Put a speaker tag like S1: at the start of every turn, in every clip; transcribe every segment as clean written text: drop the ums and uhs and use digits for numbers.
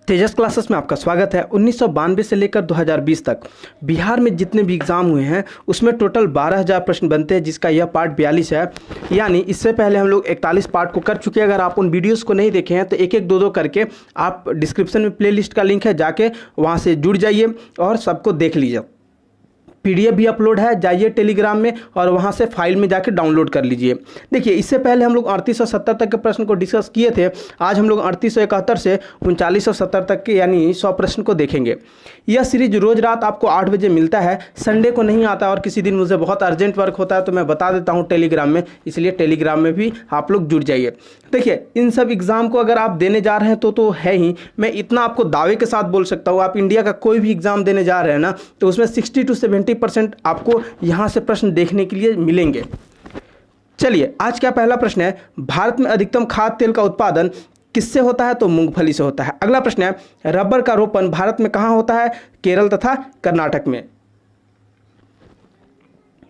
S1: तेजस classes में आपका स्वागत है। 1992 से लेकर 2020 तक बिहार में जितने भी एग्ज़ाम हुए हैं उसमें टोटल 12,000 प्रश्न बनते हैं, जिसका यह पार्ट 42 है। यानी इससे पहले हम लोग 41 पार्ट को कर चुके हैं। अगर आप उन वीडियोस को नहीं देखे हैं तो एक एक दो करके आप डिस्क्रिप्शन में प्लेलिस्ट का लिंक है, जाके वहाँ से जुड़ जाइए और सबको देख लीजिए। पीडीएफ भी अपलोड है, जाइए टेलीग्राम में और वहाँ से फाइल में जाके डाउनलोड कर लीजिए। देखिए, इससे पहले हम लोग 3870 तक के प्रश्न को डिस्कस किए थे। आज हम लोग 3871 से 3970 तक के यानी 100 प्रश्न को देखेंगे। यह सीरीज रोज रात आपको 8 बजे मिलता है, संडे को नहीं आता और किसी दिन मुझे बहुत अर्जेंट वर्क होता है तो मैं बता देता हूँ टेलीग्राम में, इसलिए टेलीग्राम में भी आप लोग जुड़ जाइए। देखिए, इन सब एग्ज़ाम को अगर आप देने जा रहे हैं तो है ही, मैं इतना आपको दावे के साथ बोल सकता हूँ, आप इंडिया का कोई भी एग्ज़ाम देने जा रहे हैं ना तो उसमें 60 से 70% आपको यहाँ से प्रश्न देखने के लिए मिलेंगे। चलिए, आज का पहला प्रश्न है, भारत में अधिकतम खाद्य तेल का उत्पादन किससे होता है? तो मूंगफली से होता है। अगला प्रश्न है, रबर का रोपण भारत में कहाँ होता है? केरल तथा कर्नाटक में।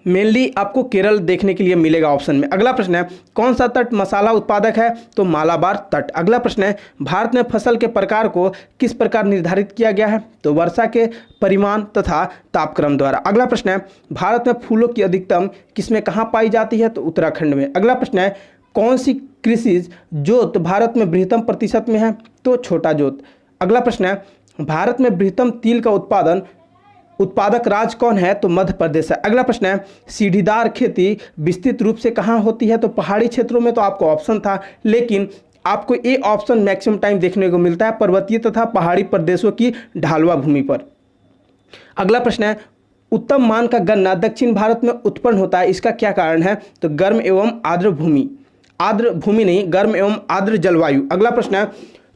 S1: मेनली आपको केरल देखने के लिए मिलेगा ऑप्शन में। अगला प्रश्न है, कौन सा तट मसाला उत्पादक है? तो मालाबार तट। अगला प्रश्न है, भारत में फसल के प्रकार को किस प्रकार निर्धारित किया गया है? तो वर्षा के परिमाण तथा तापक्रम द्वारा। अगला प्रश्न है, भारत में फूलों की अधिकतम किसमें कहाँ पाई जाती है? तो उत्तराखंड में। अगला प्रश्न है, कौन सी कृषि जोत भारत में बृहत्तम प्रतिशत में है? तो छोटा जोत। अगला प्रश्न है, भारत में बृहत्तम तिल का उत्पादक राज्य कौन है? तो मध्य प्रदेश है। अगला प्रश्न है, सीढ़ीदार खेती विस्तृत रूप से कहाँ होती है? तो पहाड़ी क्षेत्रों में। तो आपको ऑप्शन था, लेकिन आपको ये ऑप्शन मैक्सिमम टाइम देखने को मिलता है पर्वतीय तथा पहाड़ी प्रदेशों की ढालवा भूमि पर। अगला प्रश्न है, उत्तम मान का गन्ना दक्षिण भारत में उत्पन्न होता है, इसका क्या कारण है? तो गर्म एवं आर्द्र भूमि नहीं, गर्म एवं आर्द्र जलवायु। अगला प्रश्न है,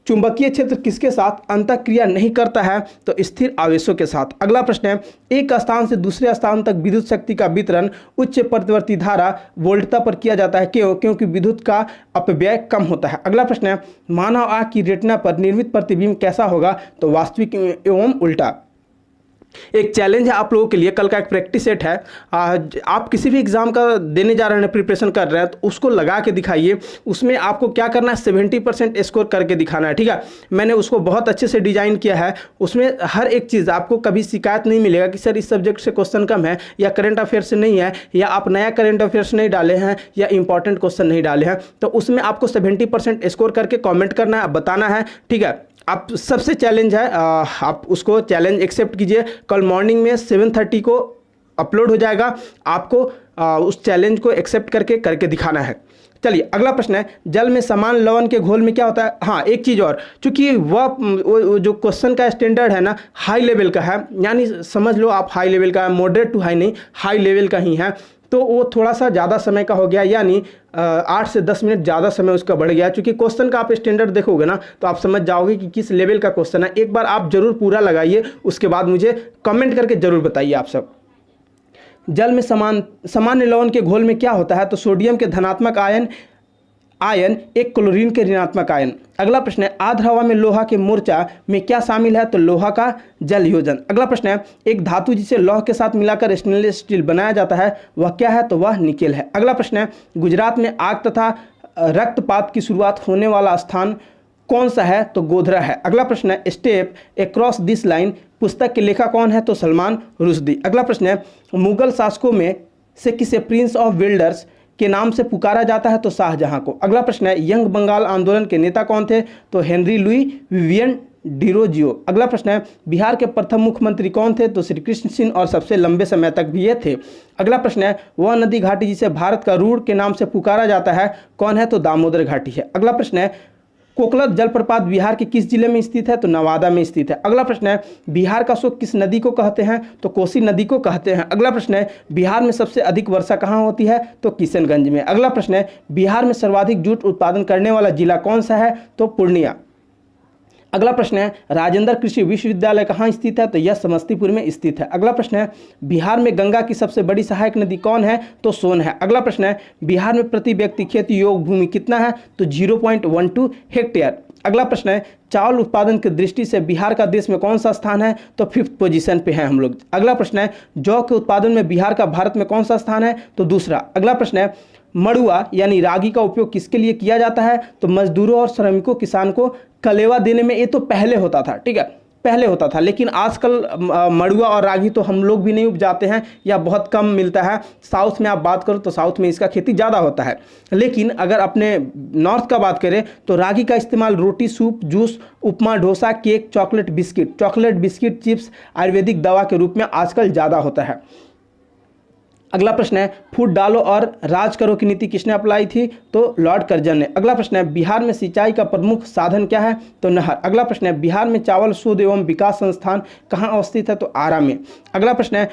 S1: चुंबकीय क्षेत्र किसके साथ अंतःक्रिया नहीं करता है? तो स्थिर आवेशों के साथ। अगला प्रश्न है, एक स्थान से दूसरे स्थान तक विद्युत शक्ति का वितरण उच्च प्रतिवर्ती धारा वोल्टता पर किया जाता है, क्यों? क्योंकि विद्युत का अपव्यय कम होता है। अगला प्रश्न है, मानव आँख की रेटिना पर निर्मित प्रतिबिंब कैसा होगा? तो वास्तविक एवं उल्टा। एक चैलेंज है आप लोगों के लिए, कल का एक प्रैक्टिस सेट है। आप किसी भी एग्जाम का देने जा रहे हैं, प्रिपरेशन कर रहे हैं, तो उसको लगा के दिखाइए। उसमें आपको क्या करना है, 70% स्कोर करके दिखाना है, ठीक है। मैंने उसको बहुत अच्छे से डिजाइन किया है। उसमें हर एक चीज़ आपको कभी शिकायत नहीं मिलेगा कि सर इस सब्जेक्ट से क्वेश्चन कम है, या करंट अफेयर्स से नहीं है, या आप नया करंट अफेयर्स नहीं डाले हैं, या इंपॉर्टेंट क्वेश्चन नहीं डाले हैं। तो उसमें आपको 70% स्कोर करके कॉमेंट करना है, बताना है, ठीक है। आप सबसे चैलेंज है, आप उसको चैलेंज एक्सेप्ट कीजिए। कल मॉर्निंग में 7:30 को अपलोड हो जाएगा, आपको उस चैलेंज को एक्सेप्ट करके दिखाना है। चलिए, अगला प्रश्न है, जल में समान लवण के घोल में क्या होता है? हाँ, एक चीज़ और, चूंकि वह जो क्वेश्चन का स्टैंडर्ड है ना हाई लेवल का है, यानी समझ लो आप हाई लेवल का है, मॉडरेट टू हाई नहीं, हाई लेवल का ही है, तो वो थोड़ा सा ज़्यादा समय का हो गया, यानी 8 से 10 मिनट ज़्यादा समय उसका बढ़ गया। क्योंकि क्वेश्चन का आप स्टैंडर्ड देखोगे ना तो आप समझ जाओगे कि किस लेवल का क्वेश्चन है। एक बार आप जरूर पूरा लगाइए, उसके बाद मुझे कमेंट करके जरूर बताइए आप सब। जल में सामान्य लवण के घोल में क्या होता है? तो सोडियम के धनात्मक आयन एक क्लोरीन के ऋणात्मक आयन। अगला प्रश्न है, आर्द्र हवा में लोहा के मोर्चा में क्या शामिल है? तो लोहा का जल योजन। अगला प्रश्न है, एक धातु जिसे लौह के साथ मिलाकर स्टेनलेस स्टील बनाया जाता है वह क्या है? तो वह निकेल है। अगला प्रश्न है, गुजरात में आग तथा रक्तपात की शुरुआत होने वाला स्थान कौन सा है? तो गोधरा है। अगला प्रश्न है, स्टेप अक्रॉस दिस लाइन पुस्तक के लेखक कौन है? तो सलमान रुश्दी। अगला प्रश्न है, मुगल शासकों में से किसे प्रिंस ऑफ वेल्डर्स के नाम से पुकारा जाता है? तो शाहजहां को। अगला प्रश्न है, यंग बंगाल आंदोलन के नेता कौन थे? तो हेनरी लुई विवियन डिरोजियो। अगला प्रश्न है, बिहार के प्रथम मुख्यमंत्री कौन थे? तो श्री कृष्ण सिंह, और सबसे लंबे समय तक भी ये थे। अगला प्रश्न है, वह नदी घाटी जिसे भारत का रूड़ के नाम से पुकारा जाता है कौन है? तो दामोदर घाटी है। अगला प्रश्न है, कोकलत जलप्रपात बिहार के किस जिले में स्थित है? तो नवादा में स्थित है। अगला प्रश्न है, बिहार का शोक किस नदी को कहते हैं? तो कोसी नदी को कहते हैं। अगला प्रश्न है, बिहार में सबसे अधिक वर्षा कहाँ होती है? तो किशनगंज में। अगला प्रश्न है, बिहार में सर्वाधिक जूट उत्पादन करने वाला जिला कौन सा है? तो पूर्णिया। अगला प्रश्न है, राजेंद्र कृषि विश्वविद्यालय कहाँ स्थित है? तो यह समस्तीपुर में स्थित है। अगला प्रश्न है, बिहार में गंगा की सबसे बड़ी सहायक नदी कौन है? तो सोन है। अगला प्रश्न है, बिहार में प्रति व्यक्ति खेती योग्य भूमि कितना है? तो 0.12 हेक्टेयर। अगला प्रश्न है, चावल उत्पादन की दृष्टि से बिहार का देश में कौन सा स्थान है? तो 5th पोजीशन पे है हम लोग। अगला प्रश्न है, जौ के उत्पादन में बिहार का भारत में कौन सा स्थान है? तो दूसरा। अगला प्रश्न है, मड़ुआ यानी रागी का उपयोग किसके लिए किया जाता है? तो मजदूरों और श्रमिकों किसान को कलेवा देने में, ये तो पहले होता था, ठीक है, पहले होता था, लेकिन आजकल मड़ुआ और रागी तो हम लोग भी नहीं उपजाते हैं या बहुत कम मिलता है। साउथ में आप बात करो तो साउथ में इसका खेती ज़्यादा होता है, लेकिन अगर अपने नॉर्थ का बात करें तो रागी का इस्तेमाल रोटी, soup, juice, upma, dosa, cake, chocolate biscuit, chips, Ayurvedic दवा के रूप में आजकल ज़्यादा होता है। अगला प्रश्न है, फूट डालो और राज करो की नीति किसने अप्लाई थी? तो लॉर्ड कर्जन ने। अगला प्रश्न है, बिहार में सिंचाई का प्रमुख साधन क्या है? तो नहर। अगला प्रश्न है, बिहार में चावल शोध एवं विकास संस्थान कहाँ अवस्थित है? तो आरा में। अगला प्रश्न है,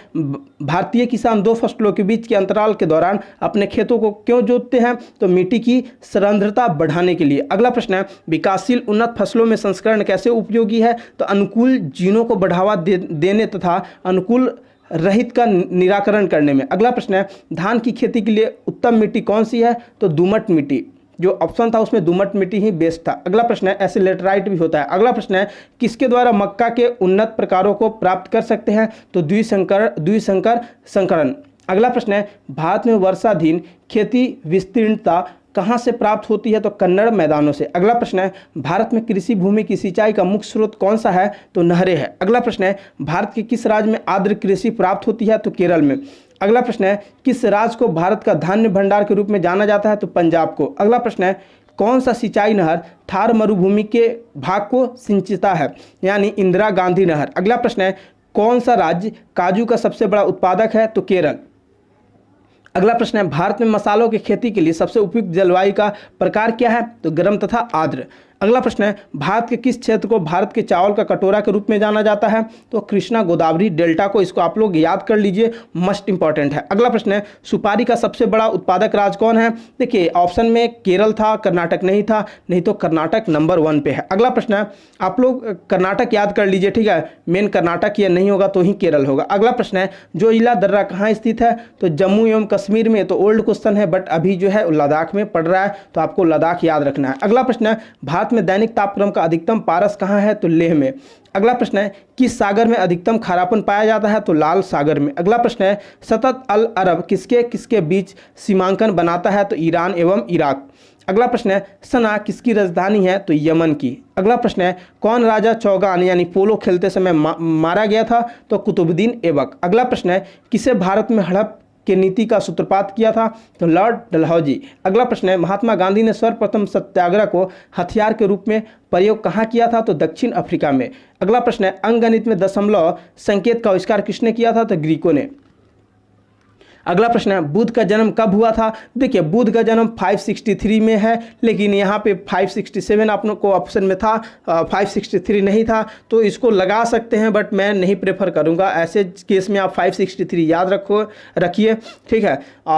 S1: भारतीय किसान दो फसलों के बीच के अंतराल के दौरान अपने खेतों को क्यों जोतते हैं? तो मिट्टी की सांद्रता बढ़ाने के लिए। अगला प्रश्न है, विकासशील उन्नत फसलों में संस्करण कैसे उपयोगी है? तो अनुकूल जीनों को बढ़ावा देने तथा अनुकूल रहित का निराकरण करने में। अगला प्रश्न है, धान की खेती के लिए उत्तम मिट्टी कौन सी है? तो दोमट मिट्टी। जो ऑप्शन था उसमें दोमट मिट्टी ही बेस्ट था। अगला प्रश्न है, ऐसे लेटराइट भी होता है। अगला प्रश्न है, किसके द्वारा मक्का के उन्नत प्रकारों को प्राप्त कर सकते हैं? तो द्विशंकर संकरण। अगला प्रश्न है, भारत में वर्षाधीन खेती विस्तीर्णता कहाँ से प्राप्त होती है? तो कन्नड़ मैदानों से। अगला प्रश्न है, भारत में कृषि भूमि की सिंचाई का मुख्य स्रोत कौन सा है? तो नहरें है। अगला प्रश्न है, भारत के किस राज्य में आर्द्र कृषि प्राप्त होती है? तो केरल में। अगला प्रश्न है, किस राज्य को भारत का धान्य भंडार के रूप में जाना जाता है? तो पंजाब को। अगला प्रश्न है, कौन सा सिंचाई नहर थार मरुभूमि के भाग को सिंचता है? यानी इंदिरा गांधी नहर। अगला प्रश्न है, कौन सा राज्य काजू का सबसे बड़ा उत्पादक है? तो केरल। अगला प्रश्न है, भारत में मसालों की खेती के लिए सबसे उपयुक्त जलवायु का प्रकार क्या है? तो गर्म तथा आर्द्र। अगला प्रश्न है, भारत के किस क्षेत्र को भारत के चावल का कटोरा के रूप में जाना जाता है? तो कृष्णा गोदावरी डेल्टा को। इसको आप लोग याद कर लीजिए, मस्ट इंपॉर्टेंट है। अगला प्रश्न है, सुपारी का सबसे बड़ा उत्पादक राज्य कौन है? देखिए ऑप्शन में केरल था, कर्नाटक नहीं था, नहीं तो कर्नाटक नंबर 1 पे है। अगला प्रश्न है, आप लोग कर्नाटक याद कर लीजिए, ठीक है, मेन कर्नाटक ये नहीं होगा तो ही केरल होगा। अगला प्रश्न है, जोजिला दर्रा कहाँ स्थित है? तो जम्मू एवं कश्मीर में। तो ओल्ड क्वेश्चन है, बट अभी जो है लद्दाख में पड़ रहा है, तो आपको लद्दाख याद रखना है। अगला प्रश्न है, भारत में दैनिक तापक्रम का अधिकतम पारस कहाँ है? तो लेह में। अगला प्रश्न है, किस सागर में अधिकतम खारापन पाया जाता है? तो लाल सागर में। अगला प्रश्न है, सतत अल अरब किसके किसके बीच सीमांकन बनाता है? तो ईरान एवं इराक। अगला प्रश्न है, सना किसकी राजधानी है? तो यमन की। अगला प्रश्न है, कौन राजा चौगान यानी पोलो खेलते समय मारा गया था? तो कुतुबुद्दीन ऐबक। अगला प्रश्न है, किसे भारत में हड़प के नीति का सूत्रपात किया था? तो लॉर्ड डलहौजी। अगला प्रश्न है, महात्मा गांधी ने सर्वप्रथम सत्याग्रह को हथियार के रूप में प्रयोग कहाँ किया था? तो दक्षिण अफ्रीका में। अगला प्रश्न है, अंकगणित में दशमलव संकेत का आविष्कार किसने किया था? तो ग्रीकों ने। अगला प्रश्न है, बुद्ध का जन्म कब हुआ था? देखिए बुद्ध का जन्म 563 में है, लेकिन यहाँ पे 567 आप लोग को ऑप्शन में था, 563 नहीं था, तो इसको लगा सकते हैं, बट मैं नहीं प्रेफर करूँगा। ऐसे केस में आप 563 याद रखिए, ठीक है।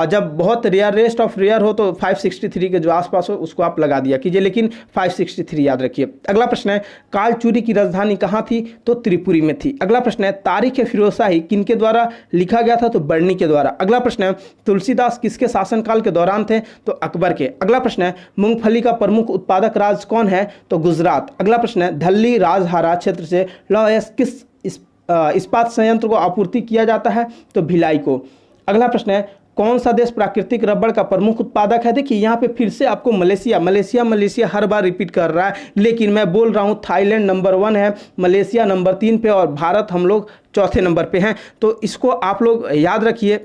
S1: जब बहुत रेयरेस्ट ऑफ रेयर हो तो 563 के जो आसपास हो उसको आप लगा दिया कीजिए, लेकिन 563 याद रखिए। अगला प्रश्न है, कालचूरी की राजधानी कहाँ थी? तो त्रिपुरी में थी। अगला प्रश्न है, तारीख फिरोजशाही किनके द्वारा लिखा गया था? तो बर्नी के द्वारा। अगला प्रश्न है, तुलसीदास किसके शासनकाल के दौरान थे? तो अकबर के। अगला प्रश्न है, मूंगफली का प्रमुख उत्पादक राज्य कौन है? तो गुजरात। अगला प्रश्न है, धल्ली राजहारा क्षेत्र से लौह किस इस्पात संयंत्र को आपूर्ति किया जाता है? तो भिलाई को। अगला प्रश्न है, कौन सा देश प्राकृतिक रबड़ का प्रमुख उत्पादक है? देखिए यहाँ पे फिर से आपको मलेशिया हर बार रिपीट कर रहा है, लेकिन मैं बोल रहा हूँ थाईलैंड नंबर 1 है, मलेशिया नंबर 3 पे और भारत हम लोग चौथे नंबर पे हैं। तो इसको आप लोग याद रखिए।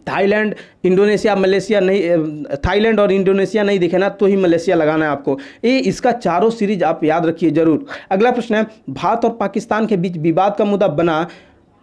S1: थाईलैंड, इंडोनेशिया, मलेशिया नहीं, थाईलैंड और इंडोनेशिया नहीं दिखे ना तो ही मलेशिया लगाना है आपको। ये इसका चारों सीरीज आप याद रखिए जरूर। अगला प्रश्न है, भारत और पाकिस्तान के बीच विवाद का मुद्दा बना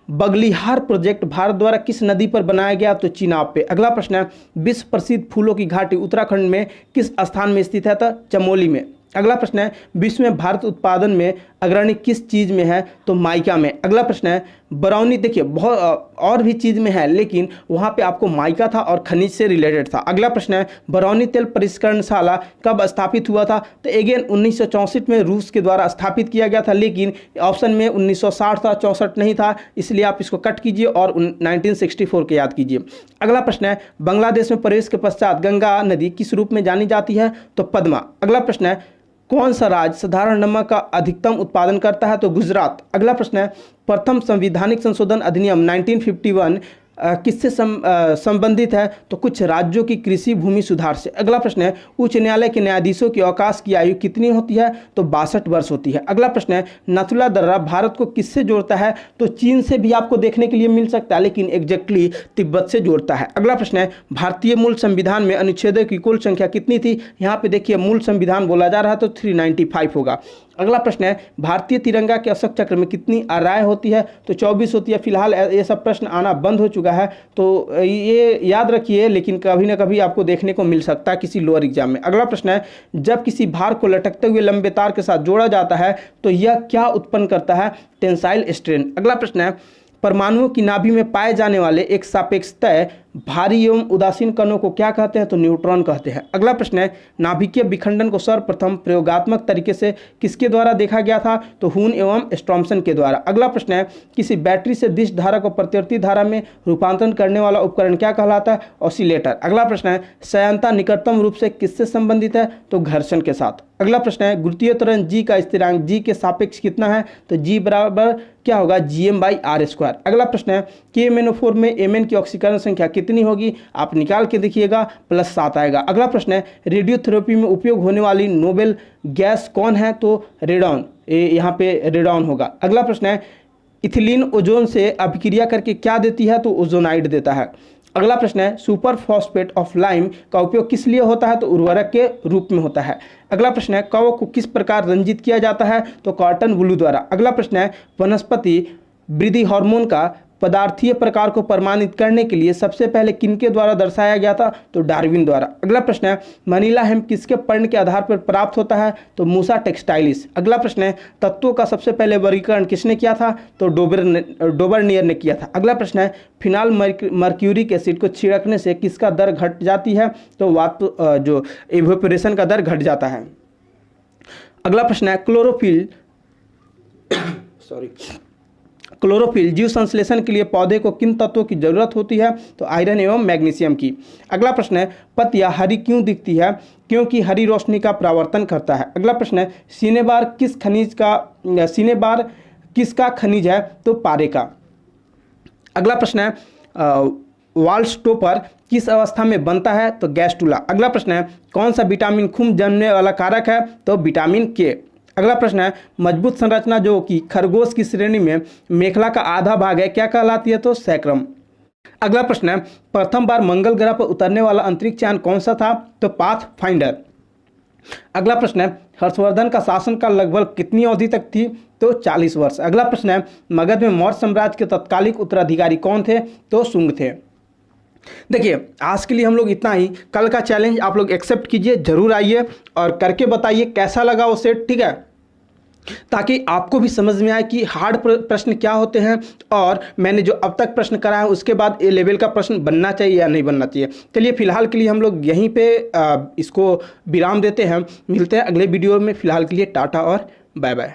S1: बगलिहार प्रोजेक्ट भारत द्वारा किस नदी पर बनाया गया? तो चिनाब पे। अगला प्रश्न है, विश्व प्रसिद्ध फूलों की घाटी उत्तराखंड में किस स्थान में स्थित है? तो चमोली में। अगला प्रश्न है, विश्व में भारत उत्पादन में अग्रणी किस चीज़ में है? तो माइका में। अगला प्रश्न है, बरौनी, देखिए बहुत और भी चीज़ में है, लेकिन वहाँ पे आपको माइका था और खनिज से रिलेटेड था। अगला प्रश्न है, बरौनी तेल परिष्करणशाला कब स्थापित हुआ था? तो अगेन 1964 में रूस के द्वारा स्थापित किया गया था, लेकिन ऑप्शन में 1960 था, 64 नहीं था, इसलिए आप इसको कट कीजिए और 1964 के याद कीजिए। अगला प्रश्न है, बांग्लादेश में प्रवेश के पश्चात गंगा नदी किस रूप में जानी जाती है? तो पद्मा। अगला प्रश्न है, कौन सा राज्य साधारण नमक का अधिकतम उत्पादन करता है? तो गुजरात। अगला प्रश्न है, प्रथम संवैधानिक संशोधन अधिनियम 1951 किससे संबंधित है? तो कुछ राज्यों की कृषि भूमि सुधार से। अगला प्रश्न है उच्च न्यायालय के न्यायाधीशों की अवकाश की आयु कितनी होती है? तो 62 वर्ष होती है। अगला प्रश्न है नाथुला दर्रा भारत को किससे जोड़ता है? तो चीन से भी आपको देखने के लिए मिल सकता है, लेकिन एग्जैक्टली तिब्बत से जोड़ता है। अगला प्रश्न है भारतीय मूल संविधान में अनुच्छेदों की कुल संख्या कितनी थी? यहाँ पे देखिए मूल संविधान बोला जा रहा है तो 395 होगा। अगला प्रश्न है भारतीय तिरंगा के अशोक चक्र में कितनी आराएं होती है? तो 24 होती है। फिलहाल ये सब प्रश्न आना बंद हो चुका है, तो ये याद रखिए, लेकिन कभी ना कभी आपको देखने को मिल सकता है किसी लोअर एग्जाम में। अगला प्रश्न है जब किसी भार को लटकते हुए लंबे तार के साथ जोड़ा जाता है तो यह क्या उत्पन्न करता है? Tensile strain. अगला प्रश्न है परमाणुओं की नाभि में पाए जाने वाले एक सापेक्षतः भारी एवं उदासीन कणों को क्या कहते हैं? तो न्यूट्रॉन कहते हैं। अगला प्रश्न है नाभिकीय विखंडन को सर्वप्रथम प्रयोगात्मक तरीके से किसके द्वारा देखा गया था? तो हून एवं स्ट्रॉमसन के द्वारा। अगला प्रश्न है किसी बैटरी से दिश धारा को प्रत्यावर्ती धारा में रूपांतरण करने वाला उपकरण क्या कहलाता है? ऑसिलेटर। अगला प्रश्न है श्यानता निकटतम रूप से किससे संबंधित है? तो घर्षण के साथ। अगला प्रश्न है गुरुत्वीय त्वरण जी का स्थिरांक जी के सापेक्ष कितना है? तो जी बराबर क्या होगा? Gm/r²। अगला प्रश्न है KMnO4 में Mn की ऑक्सीकरण संख्या कितनी होगी? आप निकाल के देखिएगा, +7 आएगा। अगला प्रश्न है रेडियोथेरेपी में उपयोग होने वाली नोबेल गैस कौन है? तो रेडॉन, यहाँ पे रेडॉन होगा। अगला प्रश्न है इथिलीन ओजोन से अभिक्रिया करके क्या देती है? तो ओजोनाइड देता है। अगला प्रश्न है सुपर फॉस्फेट ऑफ लाइम का उपयोग किस लिए होता है? तो उर्वरक के रूप में होता है। अगला प्रश्न है कवक को किस प्रकार रंजित किया जाता है? तो कॉटन वुल द्वारा। अगला प्रश्न है वनस्पति वृद्धि हार्मोन का पदार्थीय प्रकार को प्रमाणित करने के लिए सबसे पहले किनके द्वारा दर्शाया गया था? तो डार्विन द्वारा। अगला प्रश्न है मनीला हेम्प किसके पर्ण के आधार पर प्राप्त होता है? तो मूसा टेक्सटाइलिस। अगला प्रश्न है तत्वों का सबसे पहले वर्गीकरण किसने किया था? तो डोबरनियर ने किया था। अगला प्रश्न है फिनाल मर्क्यूरिक एसिड को छिड़कने से किसका दर घट जाती है? तो जो इवेपोरेशन का दर घट जाता है। अगला प्रश्न है क्लोरोफिल जीव संश्लेषण के लिए पौधे को किन तत्वों की जरूरत होती है? तो आयरन एवं मैग्नीशियम की। अगला प्रश्न है पत्तियां हरी क्यों दिखती है? क्योंकि हरी रोशनी का परावर्तन करता है। अगला प्रश्न है सिनेबार किसका खनिज है? तो पारे का। अगला प्रश्न है वाल्स्टोपर किस अवस्था में बनता है? तो गैस्टुला। अगला प्रश्न है कौन सा विटामिन खून जमने वाला कारक है? तो विटामिन के। अगला प्रश्न है मजबूत संरचना जो कि खरगोश की श्रेणी में मेखला का आधा भाग है क्या कहलाती है? तो सैक्रम। अगला प्रश्न है प्रथम बार मंगल ग्रह पर उतरने वाला अंतरिक्ष यान कौन सा था? तो पाथफाइंडर। अगला प्रश्न है हर्षवर्धन का शासनकाल लगभग कितनी अवधि तक थी? तो 40 वर्ष। अगला प्रश्न है मगध में मौर्य साम्राज्य के तत्कालिक उत्तराधिकारी कौन थे? तो शुंग थे। देखिए आज के लिए हम लोग इतना ही। कल का चैलेंज आप लोग एक्सेप्ट कीजिए, जरूर आइए और करके बताइए कैसा लगा वो सेट, ठीक है, ताकि आपको भी समझ में आए कि हार्ड प्रश्न क्या होते हैं और मैंने जो अब तक प्रश्न करा है उसके बाद ए लेवल का प्रश्न बनना चाहिए या नहीं बनना चाहिए। चलिए फिलहाल के लिए हम लोग यहीं पे इसको विराम देते हैं, मिलते हैं अगले वीडियो में। फिलहाल के लिए टाटा और बाय बाय।